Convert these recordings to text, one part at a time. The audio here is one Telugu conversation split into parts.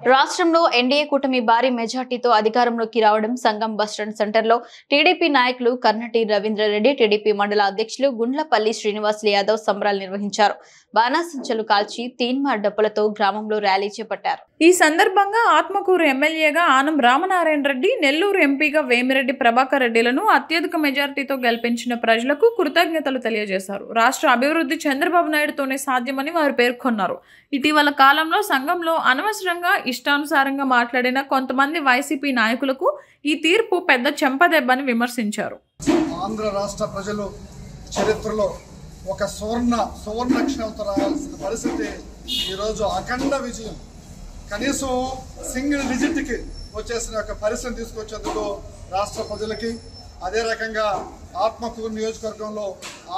రాష్ట్రంలో ఎన్డీఏ కూటమి భారీ మెజార్టీతో అధికారంలోకి రావడం సంగం బస్టాండ్ సెంటర్లో టీడీపీ నాయకులు కర్నటి రవీంద్రరెడ్డి, టీడీపీ మండల అధ్యక్షులు గుండ్లపల్లి శ్రీనివాస్ యాదవ్ సంబరాలు నిర్వహించారు. బాణాసంచలు కాల్చి తీన్మార్ డప్పులతో గ్రామంలో ర్యాలీ చేపట్టారు. ఈ సందర్భంగా ఆత్మకూరు ఎమ్మెల్యేగా ఆనం రామనారాయణ రెడ్డి, నెల్లూరు ఎంపీగా వేమిరెడ్డి ప్రభాకర్ రెడ్డిలను అత్యధిక మెజార్టీతో గెలిపించిన ప్రజలకు కృతజ్ఞతలు తెలియజేశారు. రాష్ట్ర అభివృద్ధి చంద్రబాబు నాయుడుతోనే సాధ్యమని వారు పేర్కొన్నారు. ఇటీవల కాలంలో సంఘంలో అనవసరంగా ఇష్టానుసారంగా మాట్లాడిన కొంతమంది వైసీపీ నాయకులకు ఈ తీర్పు పెద్ద చెంపదెబ్బని విమర్శించారు. ఆంధ్ర రాష్ట్ర ప్రజలు చరిత్రలో ఒక సువర్ణక్షరంతో రాయాల్సిన పరిస్థితి ఈరోజు అఖండ విజయం, కనీసం సింగిల్ డిజిట్కి వచ్చేసిన ఒక పరిస్థితిని తీసుకొచ్చేందుకు రాష్ట్ర ప్రజలకి, అదే రకంగా ఆత్మకూరు నియోజకవర్గంలో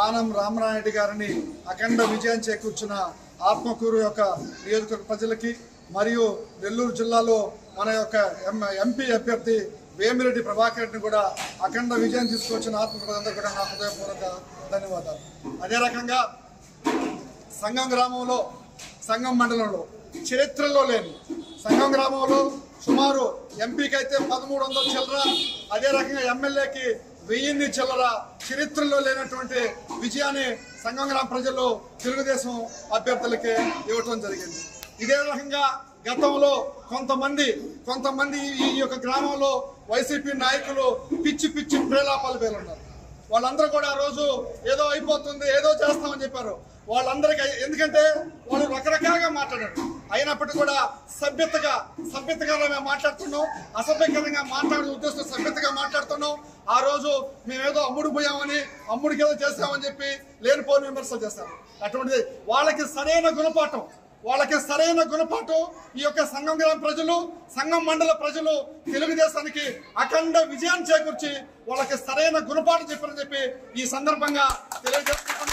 ఆనం రామనాయుడు గారిని అఖండ విజయం చేకూర్చిన ఆత్మకూరు యొక్క నియోజకవర్గ ప్రజలకి, మరియు నెల్లూరు జిల్లాలో మన యొక్క ఎంపీ అభ్యర్థి వేమిరెడ్డి ప్రభాకర్ రెడ్డిని కూడా అఖండ విజయం తీసుకొచ్చిన ఆత్మకూరు కూడా నా హృదయపూర్వక ధన్యవాదాలు. అదే రకంగా సంగం గ్రామంలో, సంగం మండలంలో చరిత్రలో లేని సంగం గ్రామంలో సుమారు ఎంపీకి అయితే 1300 చిల్లర, అదే రకంగా ఎమ్మెల్యేకి 1000 చిల్లర చరిత్రలో లేనటువంటి విజయాన్ని సంగం గ్రామ ప్రజలు తెలుగుదేశం అభ్యర్థులకే ఇవ్వటం జరిగింది. ఇదే రకంగా గతంలో కొంతమంది ఈ యొక్క గ్రామంలో వైసీపీ నాయకులు పిచ్చి ప్రేలాపాలు పేరున్నారు. వాళ్ళందరూ కూడా ఆ రోజు ఏదో అయిపోతుంది, ఏదో చేస్తామని చెప్పారు. వాళ్ళందరికీ ఎందుకంటే వాళ్ళు రకరకాలుగా మాట్లాడారు. అయినప్పటికీ కూడా సభ్యతగా మేము మాట్లాడుతున్నాం, అసభ్యకరంగా మాట్లాడే ఉద్దేశం సభ్యతగా మాట్లాడుతున్నాం. ఆ రోజు మేమేదో అమ్ముడు పోయామని, అమ్ముడికి ఏదో చేస్తామని చెప్పి లేనిపోని విమర్శలు చేస్తారు. అటువంటిది వాళ్ళకి సరైన గుణపాఠం ఈ యొక్క సంగం గ్రామ ప్రజలు, సంగం మండల ప్రజలు తెలుగుదేశానికి అఖండ విజయాన్ని చేకూర్చి వాళ్ళకి సరైన గుణపాఠం చెప్పారని చెప్పి ఈ సందర్భంగా తెలియజేస్తున్నారు.